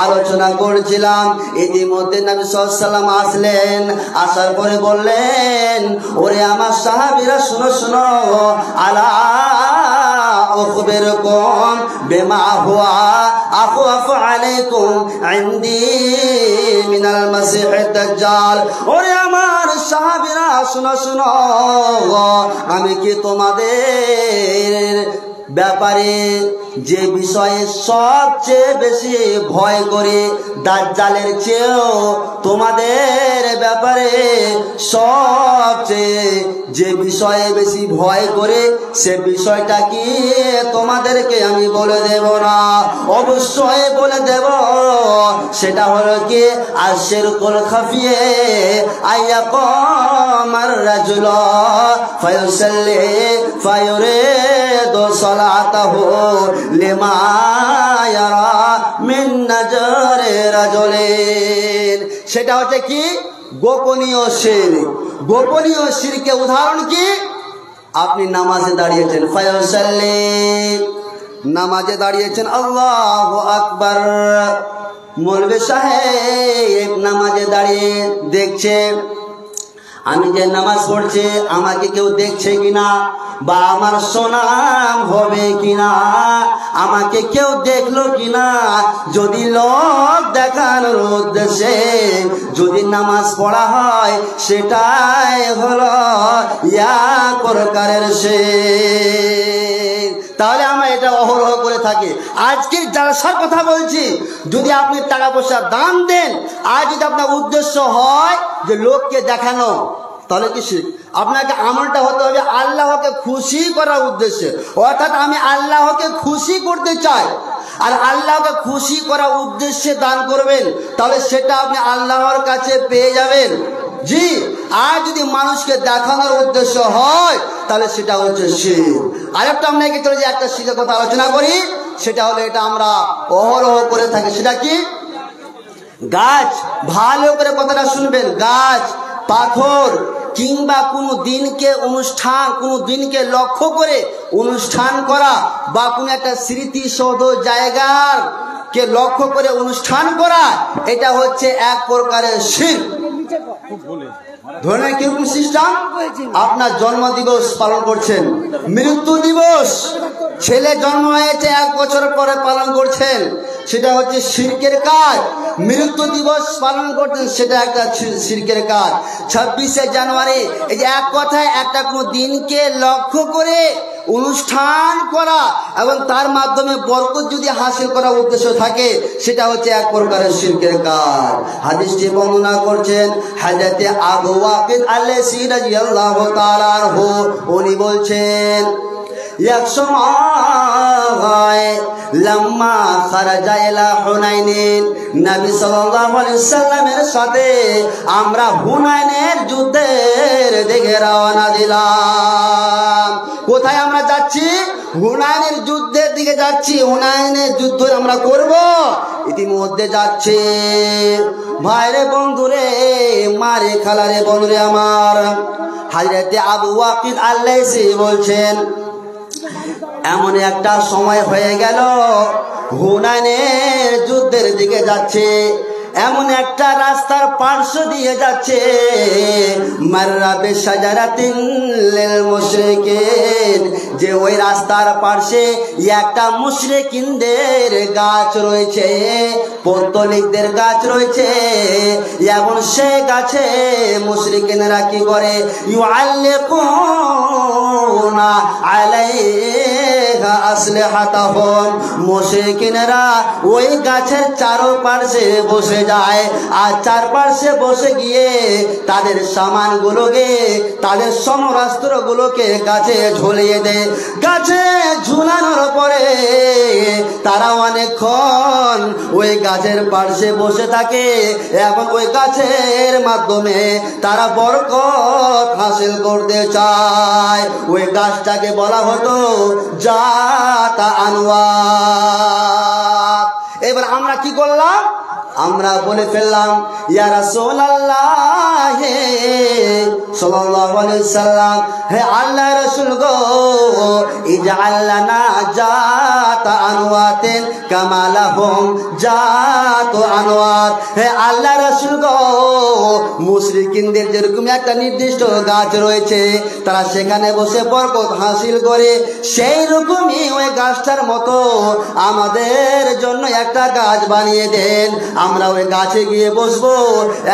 আলোচনা করছিলাম। ইতিমধ্যে নবী সাল্লাল্লাহু আলাইহি ওয়াসাল্লাম আসলেন, আসার পরে বললেন, ওরে আমার সাহাবীরা শুনো, আলা أخبركم بما هو أخوف عليكم عندي من المسيح الدجال। ওরে আমার সাহাবীরা শুনো, আমি কি তোমাদের ব্যাপারে যে বিষয়ে সবচেয়ে বেশি ভয় করি, দাজ্জালের চেয়েও তোমাদের ব্যাপারে সবচেয়ে যে বিষয়ে বেশি ভয় করে, সে বিষয়টা কি তোমাদেরকে আমি বলে দেব না? অবশ্যই বলে দেব। সেটা হলো কি, আশিরকুল খাফিয়ে আইয়াকামার রাজুল ফায়ুসাল্লি ফায়ুরিদু সালাতাহু লিমা ইয়ারা মিন নাজরি রাজুলিন। সেটা হচ্ছে কি? গোপনীয় শিরক। গোপনীয় শিরকের উদাহরণ কি? আপনি নামাজে দাঁড়িয়েছেন, ফায়ুসাল্লি, নামাজে দাঁড়িয়েছেন, আল্লাহু আকবার, মৌলভী সাহেব নামাজে দাঁড়িয়ে দেখছে আমি যে নামাজ পড়ছি আমাকে কেউ দেখছে কিনা, বা আমার সুনাম হবে কিনা, আমাকে কেউ দেখলো কিনা। যদি লোক দেখানোর উদ্দেশ্যে যদি নামাজ পড়া হয় সেটাই হলো এক প্রকারের শিরক। তাহলে আমরা এটা অহরহ করে থাকি। আজকের জালসার কথা বলছি, যদি আপনি টাকা পয়সা দান দেন আর যদি আপনার উদ্দেশ্য হয় যে লোককে দেখানো, তাহলে কি শিরক? আপনাকে আমলটা হতে হবে আল্লাহকে খুশি করার উদ্দেশ্যে, অর্থাৎ আমি আল্লাহকে খুশি করতে চাই, আর আল্লাহকে খুশি করার উদ্দেশ্যে দান করবেন, তাহলে সেটা আপনি আল্লাহর কাছে পেয়ে যাবেন। জি, আর যদি মানুষকে দেখানোর উদ্দেশ্য হয় তাহলে সেটা হচ্ছে শিরক। আরেকটা আপনাকে চলে যে একটা শিরকের কথা আলোচনা করি, সেটা হলো এটা আমরা অহরহ করে থাকি। সেটা কি? গাছ, ভালো করে কথাটা শুনবেন, গাছ, পাথর কিংবা কোনো দিনকে অনুষ্ঠান, কোনো দিনকে লক্ষ্য করে অনুষ্ঠান করা বা কোনো একটা স্মৃতিসৌধ জায়গার কে লক্ষ্য করে অনুষ্ঠান করা, এটা হচ্ছে এক প্রকারের শিরক। ধরেন কিরকম সিস্টেম, আপনার জন্মদিবস পালন করছেন, মৃত্যু দিবস, ছেলে জন্ম হয়েছে 1 বছর পরে পালন করছেন, সেটা হচ্ছে শিরকের কাজ। মৃত্যু দিবস পালন করতেন, সেটা একটা শিরকের কাজ। 26শে জানুয়ারি, এই যে এক কথায় একটা কোনো দিনকে লক্ষ্য করে অনুষ্ঠান করা এবং তার মাধ্যমে বরকত যদি হাসিল করার উদ্দেশ্য থাকে, সেটা হচ্ছে এক প্রকারের শিরকের কাজ। হাদিসটি বর্ণনা করছেন হযরতে আবু ওয়াকিদ আল-লাইসি রাদিয়াল্লাহু তাআলা আনহু। উনি বলছেন, এক সময় লাম্মা খারাজা ইলা হুনাইন, নবী সাল্লাল্লাহু আলাইহি সাল্লামের সাথে আমরা হুনাইনের যুদ্ধের দিকে রওনা দিলাম। কোথায় আমরা যাচ্ছি? হুনাইনের যুদ্ধের দিকে যাচ্ছি। হুনাইনের যুদ্ধ আমরা করব, ইতিমধ্যে যাচ্ছে। ভাইরে বন্ধুরে, মারে খালারে বন্ধুরে আমার, হযরতে আবু ওয়াকিদ আল-লাইসি বলছেন, এমন একটা সময় হয়ে গেল, হুনাইনের যুদ্ধের দিকে যাচ্ছে, এমন একটা রাস্তার পার্শ্ব দিয়ে যাচ্ছে, মাররা বিশাজারাতিন লিল মুশরিকিন, যে ওই রাস্তার পাশে একটা মুশরিকিনদের গাছ রয়েছে, পৌত্তলিকদের গাছ রয়েছে, এবং সেই গাছে মুশরিকিনরা কি করে, ইউআল্লিকুনা আলাইহা আসলিহাতাহুম, মুশরিকিনরা ওই গাছের চারপাশে বসে যায়, আর চারপাশে বসে গিয়ে তাদের সামানগুলোকে, তাদের সমরাস্ত্রগুলোকে গাছে ঝুলিয়ে দেয়। গাছে ঝুলানোর পরে তারা অনেকক্ষণ ওই গাছের পাশে বসে থাকে এবং ওই গাছের মাধ্যমে তারা বরকত হাসিল করতে চায়। ওই গাছটাকে বলা হতো জাতা আনওয়াত। এবার আমরা কি করলাম? আমরা বলে ফেললাম, ইয়া রাসূলুল্লাহ সাল্লাল্লাহু আলাইহি সাল্লাম, হে আল্লাহ রাসূল গো, ইজআল লানা জাতা আনওয়াতিন কামা লাহুম জাতু আনওয়াত। হে আল্লাহ রাসূল গো, মুশরিকিনদের যেরকম একটা নির্দিষ্ট গাছ রয়েছে, তারা সেখানে বসে বরকত হাসিল করে, সেই রকমই ওই গাছটার মতো আমাদের জন্য একটা গাছ বানিয়ে দেন, আমরা ওই গাছে গিয়ে বসবো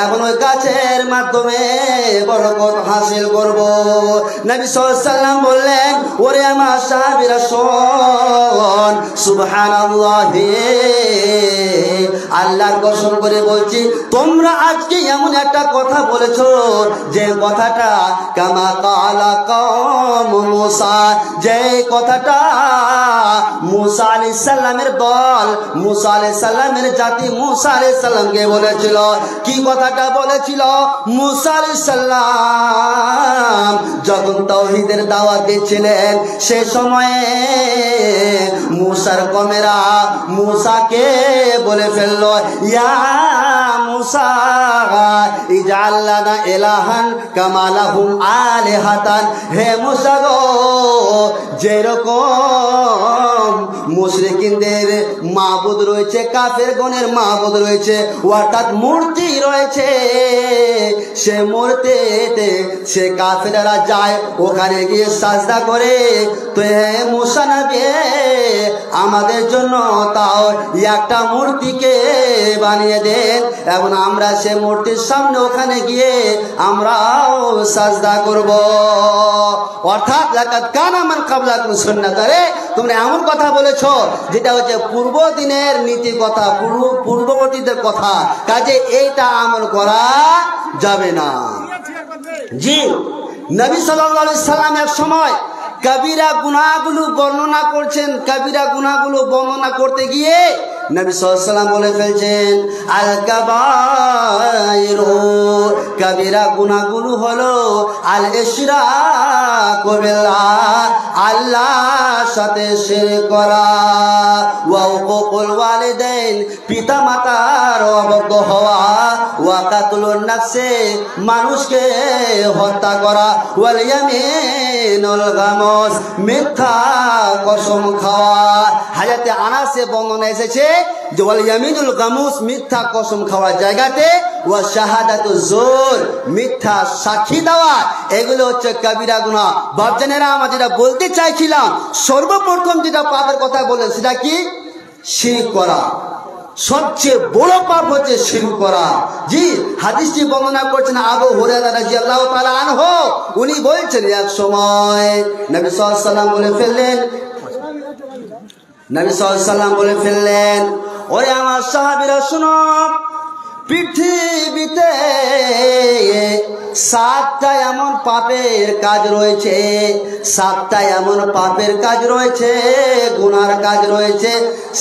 এবং ওই গাছের মাধ্যমে বরকত হাসিল করব। নবী সাল্লাল্লাহু আলাইহি সাল্লাম বললেন, ওরে আমার সাহাবীরা শোন, সুবহানাল্লাহ, আল্লাহর কসম করে বলছি, তোমরা আজকে এমন একটা কথা বলেছো যে কথাটা কামা কালা কওম মুসা, যে কথাটা মুসা আলাইহিস সালামের দল, মুসা আলাইহিস সালামের জাতি মুসা আলাইহিস সালামকে বলেছিল। কি কথাটা বলেছিল? মুসা আলাইহিস সালাম যখন তাওহীদের দাওয়াত দিচ্ছিলেন, সে সময়ে মুসার কওমেরা মুসাকে বলে ফেলল, ইয়া মুসা ইজআল লানা ইলাহান কামা লাহুম আলিহাতান, হে মুসা গো, যেরকম মুশরিকিনদের মাবুদ রয়েছে, কাফেরগণের মাবুদ রয়েছে, অর্থাৎ মূর্তি রয়েছে, সে মূর্তিতে সে কাফেররা যায়, ওখানে গিয়ে সাজদা করে, তো হে মুসা নবী, আমাদের জন্য তাও একটা মূর্তিকে বানিয়ে দেন এবং আমরা সে মূর্তির সামনে ওখানে গিয়ে আমরাও সাজদা করব। অর্থাৎ লাকাদ কানা মান ক্বাবলাকুম সুন্নাতারে, তোমরা এমন কথা বলেছো যেটা হচ্ছে পূর্ব দিনের নীতি কথা, পূর্ববর্তীদের কথা, কাজে এইটা আমল করা যাবে না। জি, নবী সাল্লাল্লাহু আলাইহি সাল্লাম এক সময় কবিরা গুনাহগুলো বর্ণনা করছেন। কবিরা গুনাহগুলো বর্ণনা করতে গিয়ে নবী সাল্লাল্লাহু আলাইহি ওয়াসাল্লাম বলে ফেলছেন আল কাবাইরু, কবিরা গুনাহগুলো হলো আল ইশরাকু বিল্লাহ, আল্লাহর সাথে শিরক করা, ওয়া উকুকুল ওয়ালিদাইন, পিতা মাতার অবজ্ঞ হওয়া, ওয়া কাতলুন নাফসে, মানুষকে হত্যা করা, ওয়াল ইয়ামিনুল গামুস, মিথ্যা কসম খাওয়া। হাজরতে আনাসে বর্ণনা এসেছে যে ওয়াল ইয়ামিনুল গামুস, মিথ্যা কসম খাওয়ার জায়গাতে ওয়া শাহাদাতু জুর, মিথ্যা সাক্ষী দেওয়া, এগুলো হচ্ছে কবিরা গুনাহ। বাপজানেরা, আমরা যেটা বলতে চাইছিলাম, সর্বপ্রথম যেটা পাপের কথা বলেন সেটা কি? শিরক করা। সবচেয়ে বড় পাপ হচ্ছে শিরক করা। জি, হাদিসটি বর্ণনা করছেন আবু হুরায়রা রাদিয়াল্লাহু তাআলা আনহু। উনি বলছেন এক সময় নবী সাল্লাল্লাহু আলাইহি ওয়াসাল্লাম বলে ফেললেন, ওরে আমার সাহাবীরা শুনো, পৃথিবীতে 7টা এমন পাপের কাজ রয়েছে, 7টা এমন পাপের কাজ রয়েছে, গুনার কাজ রয়েছে।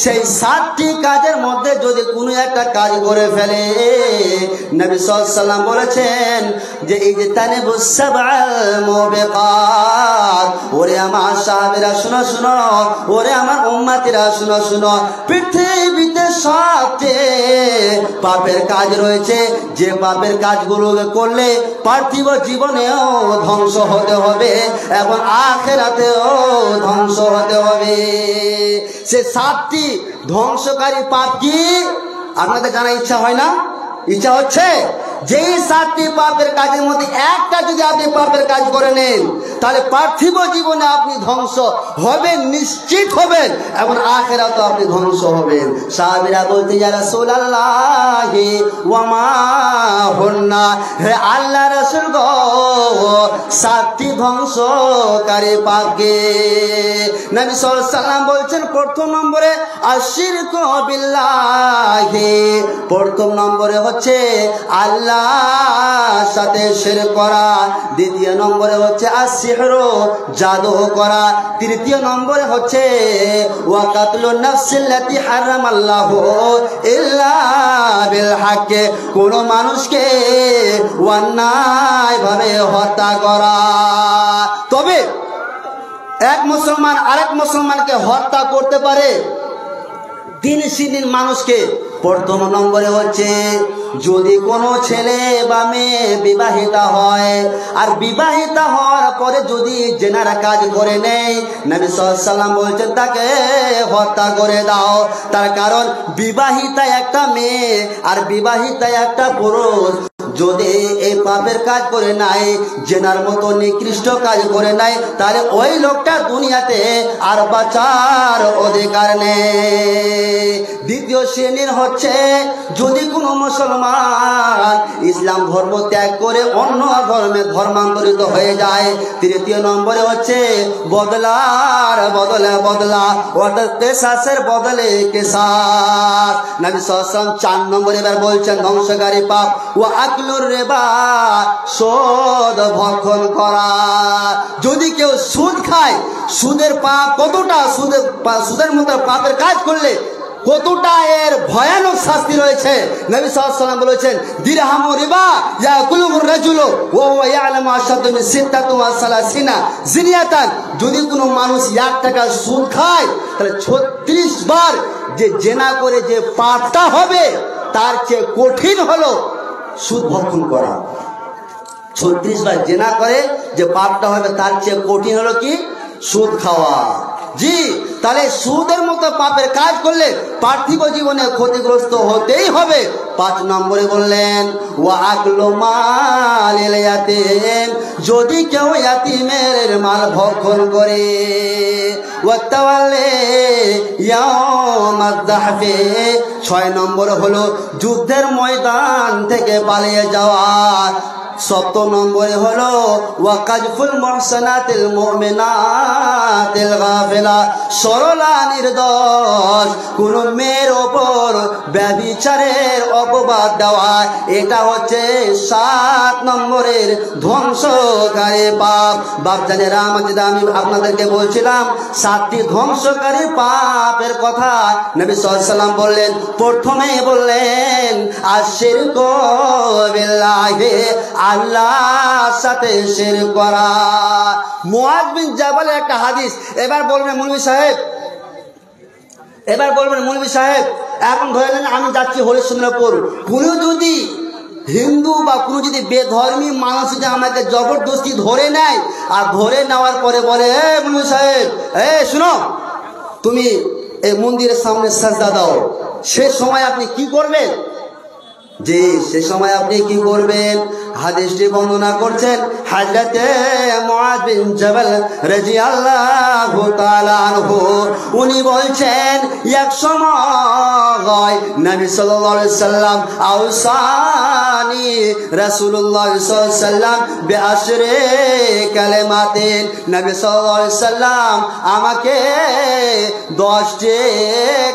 সেই 7টি কাজের মধ্যে যদি কোনো একটা কাজ করে ফেলে, নবী সাল্লাল্লাহু আলাইহি ওয়াসাল্লাম বলেছেন যে ইজতানিবুস সাবআল মুবিকাত। ওরে আমার সাহাবীরা শুনো শুনো, ওরে আমার উম্মতিরা শুনো শুনো, পৃথিবীতে 7টি পাপের কাজ রয়েছে, যে পাপের কাজগুলো করলে পার্থিব জীবনেও ধ্বংস হতে হবে এবং আখিরাতেও ধ্বংস হতে হবে। সে 7টি ধ্বংসকারী পাপ কি আপনাদের জানার ইচ্ছা হয় না? ইচ্ছা হচ্ছে? যেই 7টি পাপের কাজের মধ্যে একটা যদি আপনি পাপের কাজ করে নেন, তাহলে পার্থিব জীবনে আপনি ধ্বংস হবেন, নিশ্চিত হবেন, এবং আখিরাতেও আপনি ধ্বংস হবেন। সাহাবীরা বলতে, ইয়া রাসূলুল্লাহ ওয়া মা হুন্না, হে আল্লাহর রাসূল গো, 7টি ধ্বংসকারী পাপ কি? নবী সাল্লাল্লাহু আলাইহি ওয়াসাল্লাম বলছেন, প্রথম নম্বরে আশিরকু বিল্লাহি, প্রথম নম্বরে হচ্ছে আল্লাহর সাথে শিরক করা। দ্বিতীয় নম্বরে হচ্ছে আসিহরু, জাদু করা। তৃতীয় নম্বরে হচ্ছে ওয়া কাতলুন নাফসিল্লাতি হারামাল্লাহু ইল্লা বিল হক, কোন মানুষকে অন্যায়ভাবে হত্যা করা। তবে এক মুসলমান আরেক মুসলমানকে হত্যা করতে পারে, দিন সিদিন মানুষকে। প্রথম নম্বরে হচ্ছে যদি কোনো ছেলে বা মেয়ে বিবাহিতা হয়, আর বিবাহিতা হওয়ার পরে যদি জেনার কাজ করে নেয়, নবী সাল্লাল্লাহু আলাইহি ওয়াসাল্লাম বলছেন তাকে হত্যা করে দাও। তার কারণ বিবাহিতা একটা মেয়ে আর বিবাহিতা একটা পুরুষ যদি এই পাপের কাজ করে নাই, জেনার মতো নিকৃষ্ট কাজ করে নাই, তাহলে ওই লোকটা দুনিয়াতে আর বাঁচার অধিকার নেই। দ্বিতীয় শ্রেণীর হচ্ছে যদি কোনো মুসলমান ইসলাম ধর্ম ত্যাগ করে অন্য ধর্মে ধর্মান্তরিত হয়ে যায়। তৃতীয় নম্বরে হচ্ছে বদলার বদলে বদলা, অর্থাৎ কেসাসের বদলে কেসাস। নবী সাল্লাল্লাহু আলাইহি ওয়াসাল্লাম 4 নম্বরে এবার বলছেন ধ্বংসকারী পাপ ও আকলুর রিবা, সুদ ভক্ষণ করা। যদি কেউ সুদ খায়, সুদের পাপ কতটা, সুদের মতো পাপের কাজ করলে কতটা এর ভয়ানক শাস্তি রয়েছে। নবী সাল্লাল্লাহু আলাইহি ওয়াসাল্লাম বলেছেন দিরহামু রিবা ইয়াকুলুর রাজুলু ওয়া হুয়া ইয়ালামু আশাদু মিন 36 জিনিয়াতান। যদি কোনো মানুষ 1 টাকা সুদ খায়, তাহলে 36 বার যে জেনা করে যে পাপটা হবে, তার চেয়ে কঠিন হলো সুদ ভক্ষণ করা। 36 বার জেনা করে যে পাপটা হবে, তার চেয়ে কঠিন হলো কি? সুদ খাওয়া। জি, তাহলে সুদের মতো পাপের কাজ করলে পার্থিব জীবনে ক্ষতিগ্রস্ত হতেই হবে। 5 নম্বরে বললেন ওয়া আকলু মালিল ইয়াতীম, যদি কেউ ইয়াতীমের মাল ভক্ষণ করে। ওয়া তাওয়াল্লি ইয়াউমাদ যাহফি, 6 নম্বর হলো যুদ্ধের ময়দান থেকে পালিয়ে যাওয়া। 7 নম্বরে হলো ওয়াকাজফুল মুহসানাতিল মুমিনাতিল গাফিলা, সরলা নির্দোষ কোন মেয়ের ওপর ব্যভিচারের অপবাদ দেওয়া, এটা হচ্ছে 7 নম্বরের ধ্বংসকারী পাপ। বাপজানেরা, আমি আপনাদেরকে বলছিলাম 7টি ধ্বংসকারী পাপের কথা নবী সাল্লাল্লাহু আলাইহি ওয়াসাল্লাম বললেন। প্রথমে বললেন আশরিকু বিল্লাহি, আল্লাহর সাথে শিরক করা। মুআয বিন জাবালের একটা হাদিস। এবার বলবেন মৌলভী সাহেব, এখন ধরে নেন আমি যাচ্ছি হরিশ্চন্দ্রপুর, কোনো যদি হিন্দু বা কোনো যদি বেধর্মী মানুষ যদি আমাকে জবরদস্তি ধরে নেয়, আর ধরে নেওয়ার পরে বলে মৌলভী সাহেব শুনো, তুমি এই মন্দিরের সামনে সাজদা দাও, সে সময় আপনি কি করবেন? জি, সে সময় আপনি কি করবেন? হাদিসটি বর্ণনা করছেন হযরতে মুআয বিন জাবাল রাদিয়াল্লাহু তাআলা আনহু। উনি বলছেন এক সময় নবী সাল্লাল্লাহু আলাইহি সাল্লাম আওসানি রাসূলুল্লাহ সাল্লাল্লাহু আলাইহি সাল্লাম বিআশরি কালিমাতিন, নবী সাল্লাল্লাহু আলাইহি সাল্লাম আমাকে 10টি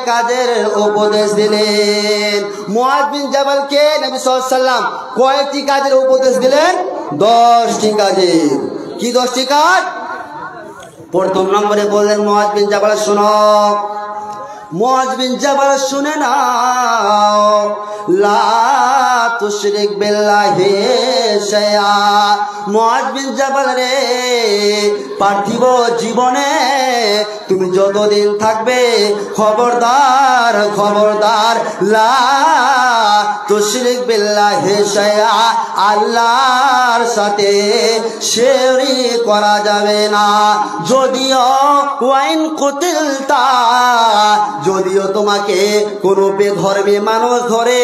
কাজের উপদেশ দিলেন। মুআয বিন জাবালকে নবী সাল্লাল্লাহু আলাইহি সাল্লাম কয়টি কাজের উপদেশ দিলেন? 10টি কাজের। কি 10টি কাজ? প্রথম নম্বরে বললেন মুআয বিন জাবাল শোনো, মুআয বিন জাবাল শুনে নাও, লা তুশরিক বিল্লাহি শাইআ। মুআয বিন জাবাল রে, পার্থিব জীবনে তুমি যতদিন থাকবে খবরদার খবরদার, লা তুশরিক বিল্লাহি শাইআ, আল্লাহর সাথে শিরক করা যাবে না। যদিও ওয়াইন কুতিলতা, যদিও তোমাকে কোনো বেধর্মী মানুষ ধরে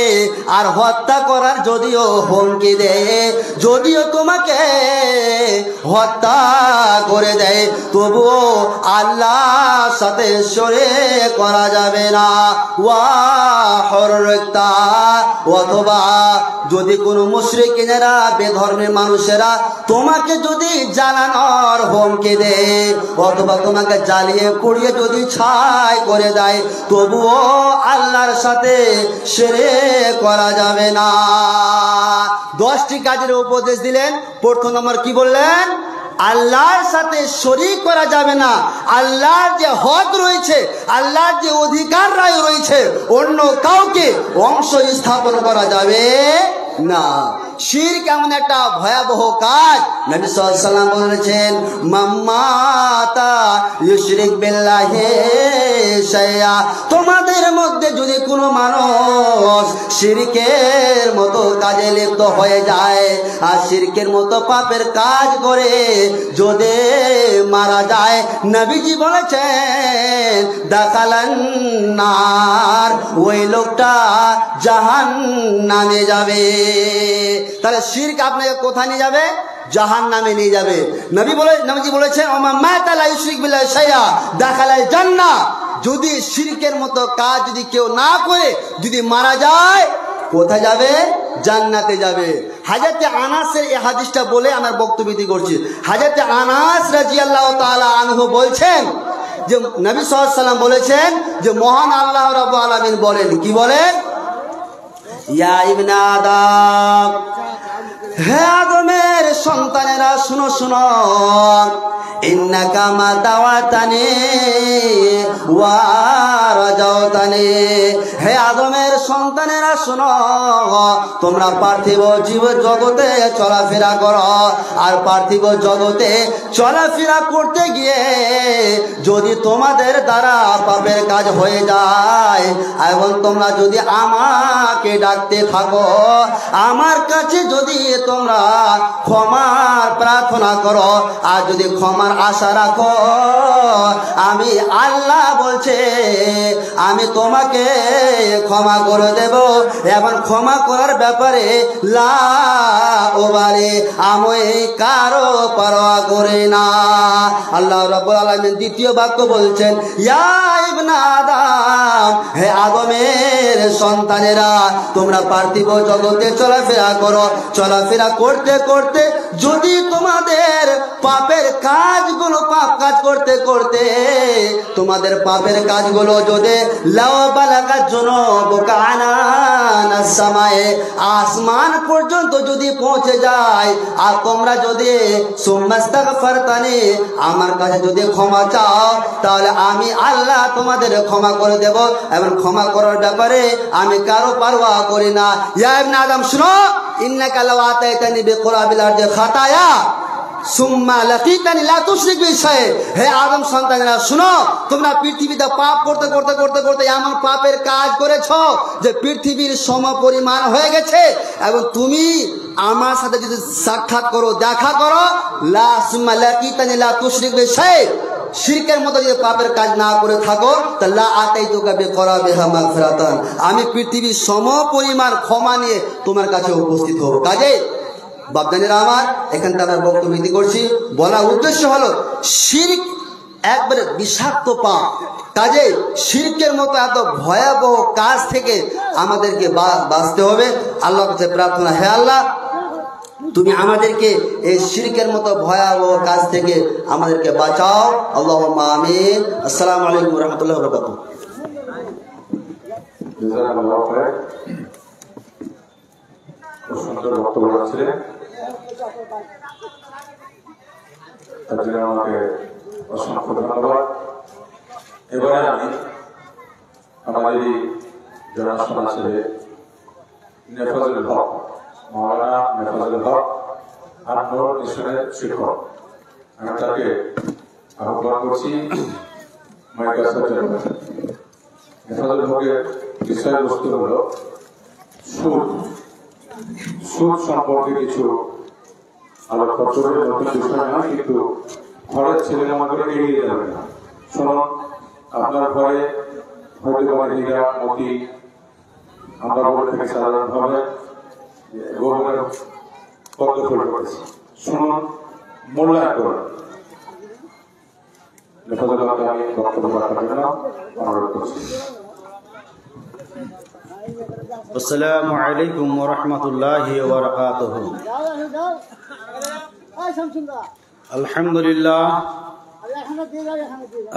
আর হত্যা করার যদিও হুমকি দেয়, যদিও তোমাকে হত্যা করে দেয়, তবুও আল্লাহর সাথে শিরক করা যাবে না। ওয়া হররতা, অথবা যদি কোনো মুশরিকিনেরা বেধর্মী মানুষেরা তোমাকে যদি জ্বালানোর হুমকি দেয়, অথবা তোমাকে জ্বালিয়ে পুড়িয়ে যদি ছাই করে দেয়, তবুও আল্লাহর সাথে শিরক করা যাবে না। 10টি কাজের উপদেশ দিলেন। প্রথম নম্বর কি বললেন? আল্লাহর সাথে শরীক করা যাবে না। আল্লাহর যে হক রয়েছে, আল্লাহর যে অধিকার রয়েছে, অন্য কাউকে অংশ স্থাপন করা যাবে না। শিরক এমন একটা ভয়াবহ কাজ, নবী সাল্লাল্লাহু আলাইহি ওয়াসাল্লাম বলেছেন মাম্মাতা ইউশরিক বিল্লাহি শাইআ, তোমাদের মধ্যে যদি কোনো মানুষ শিরকের মতো কাজে লিপ্ত হয়ে যায় আর শিরকের মতো পাপের কাজ করে যদি মারা যায়, নবীজি বলেছেন দাখালান নার, ওই লোকটা জাহান্নামে যাবে। তাহলে শিরক আপনাকে কোথায় নিয়ে যাবে? জাহান্নামে নিয়ে যাবে। নবীজি বলেছেন ওমা মাতা লা ইউশরিক বিল্লাহি শাইআ দাখালাল জান্নাহ, যদি শিরকের মতো কাজ যদি কেউ না করে যদি মারা যায়, কোথায় যাবে? জান্নাতে যাবে। হযরত আনাসের এই হাদিসটা বলে আমার বক্তব্য করছি। হযরত আনাস রাদিয়াল্লাহু তাআলা আনহু বলছেন যে নবী সাল্লাল্লাহু আলাইহি ওয়াসাল্লাম বলেছেন যে মহান আল্লাহ রাব্বুল আলামিন বলেন, কি বলেন? ইয়া ইবনে আদম, হে আদমের সন্তানেরা শুনো শুনো, ইন্নাকা মা দাওয়াতানি ওয়া রাজাওতানি, হে আদমের সন্তানেরা শুনো, তোমরা পার্থিব জীব জগতে চলাফেরা করো, আর পার্থিব জগতে চলাফেরা করতে গিয়ে যদি তোমাদের দ্বারা পাপের কাজ হয়ে যায় এবং তোমরা যদি আমাকে ডাকতে থাকো, আমার কাছে যদি তোমরা ক্ষমার প্রার্থনা করো আর যদি ক্ষমার আশা রাখো, আমি আল্লাহ বলছে আমি তোমাকে ক্ষমা করে দেব এবং ক্ষমা করার ব্যাপারে লা ওবারে আমি কারো পরোয়া করি না। আল্লাহ রাব্বুল আলামিন দ্বিতীয় বাক্য বলছেন, ইয়া ইবনে আদম, হে আদমের সন্তানেরা, তোমরা পার্থিব জগতে চলাফেরা করো। চলাফেরা করতে করতে যদি তোমাদের পাপের কাজগুলো, পাপ কাজ করতে করতে তোমাদের পাপের কাজগুলো যদি লাও বালাগাত জুনুবুকা আনানাস সামায়ে, আসমান পর্যন্ত যদি পৌঁছে যায়, আর তোমরা যদি সুম্মাস্তাগফারতানি, আমার কাছে যদি ক্ষমা চাও, তাহলে আমি আল্লাহ তোমাদের ক্ষমা করে দেব এবং ক্ষমা করার ব্যাপারে আমি কারো পারওয়া করি না। ইয়া ইবনে আদম শুনো, ইন্নাকা লাও আতাইতানি বিকুরাবিল আরদি খাতায়া সুম্মা লাকিতানি লা তুশরিক বি শাই। হে আদম সন্তানেরা শুনো, তোমরা পৃথিবীতে পাপ করতে করতে করতে করতে এমন পাপের কাজ করেছো যে পৃথিবীর সমপরিমাণ হয়ে গেছে, এবং তুমি আমার সাথে যদি সাক্ষাৎ করো, দেখা করো, লা সুম্মা লাকিতানি লা তুশরিক বি শাই, শিরকের মতো যদি পাপের কাজ না করে থাকো, তাহলে আতাইতুকা বিকুরাবিহা মাগফিরাতান, আমি পৃথিবীর সমপরিমাণ ক্ষমা নিয়ে তোমার কাছে উপস্থিত হব। কাজে বাপদানেরা আমার, এখান থেকে আমরা বক্তব্য বৃদ্ধি করছি। বলার উদ্দেশ্য হলো শিরক একবারে বিষাক্ত পাপ। কাজে শিরকের মতো এত ভয়াবহ কাজ থেকে আমাদেরকে বাঁচতে হবে। আল্লাহর কাছে প্রার্থনা, হে আল্লাহ, তুমি আমাদেরকে এই শিরকের মতো ভয়াবহ কাজ থেকে আমাদেরকে বাঁচাও। আল্লাহুম্মা আমিন। আসসালামু আলাইকুম ওয়া রাহমাতুল্লাহি ওয়া বারাকাতুহু। সুন্দর বক্তব্য রাখছিলেন, তার জন্য আমাকে অসংখ্য ধন্যবাদ। এবারে আমি আমাদেরই জনাশন আছে নেফাজুল হক, মাওলানা নেফাজুল হক, আনোয়ার মিশনের শিক্ষক, আমি তাকে আহ্বান করছি মাইকের সাথে। নেফাজুল হকের বিষয়বস্তু হল সুদ। সুদ সম্পর্কে কিছু আলোচনা করবে। নতুন বিষয় না, কিন্তু ঘরের ছেলে আমাদের এড়িয়ে যাবে না। শুনুন, আপনার ঘরে হতে পারে হীরা, মতি, আমরা বলে থেকে সাধারণভাবে গোবরের পদ্ম ফুল করেছি। শুনুন, মূল্যায়ন করুন। আমি বক্তব্য রাখার জন্য অনুরোধ করছি। আসসালামু আলাইকুম ওয়া রাহমাতুল্লাহি ওয়া বারাকাতুহু।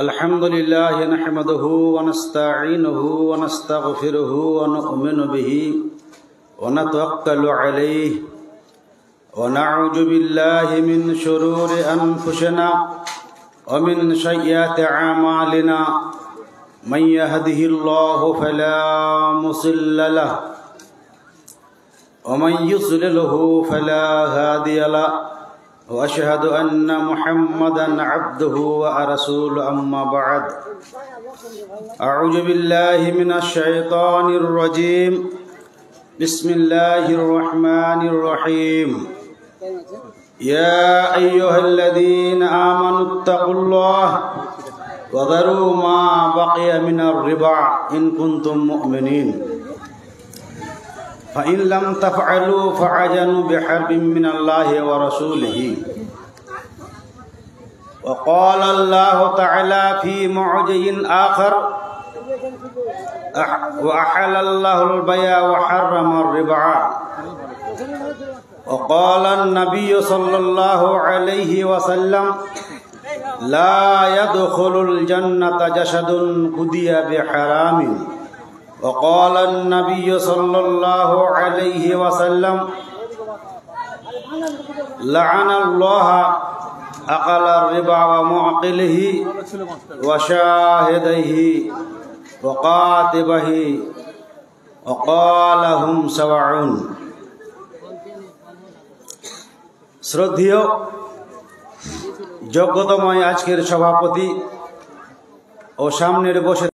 আলহামদুলিল্লাহ নাহমাদুহু ওয়া নাস্তাঈনুহু ওয়া নাস্তাগফিরুহু ওয়া নু'মিনু বিহি ওয়া নাতাওয়াক্কালু আলাইহি ওয়া না'উযু বিল্লাহি মিন শুরুরি আনফুসিনা ওয়া মিন সাইয়্যাতি আ'মালিনা। من يهده الله فلا مضل له ومن يضلله فلا هادي له واشهد ان محمدا عبده ورسوله اما بعد اعوذ بالله من الشيطان الرجيم بسم الله الرحمن الرحيم يا ايها الذين امنوا اتقوا الله وذروا ما بقي من الربا إن كنتم مؤمنين فإن لم تفعلوا فعجنوا بحرب من الله ورسوله. وقال الله تعالى في معجز آخر وأحل الله البيع وحرم الربا. وقال النبي صلى الله عليه وسلم لا يدخل الجنة جسد قضي بحرام. وقال النبي صلى الله عليه وسلم لعن الله أكل الربا ومعقله وشاهده وقاتبه وقال هم سواء. শ্রদ্ধেয় যোগ্যতময় আজকের সভাপতি ও সামনের বসে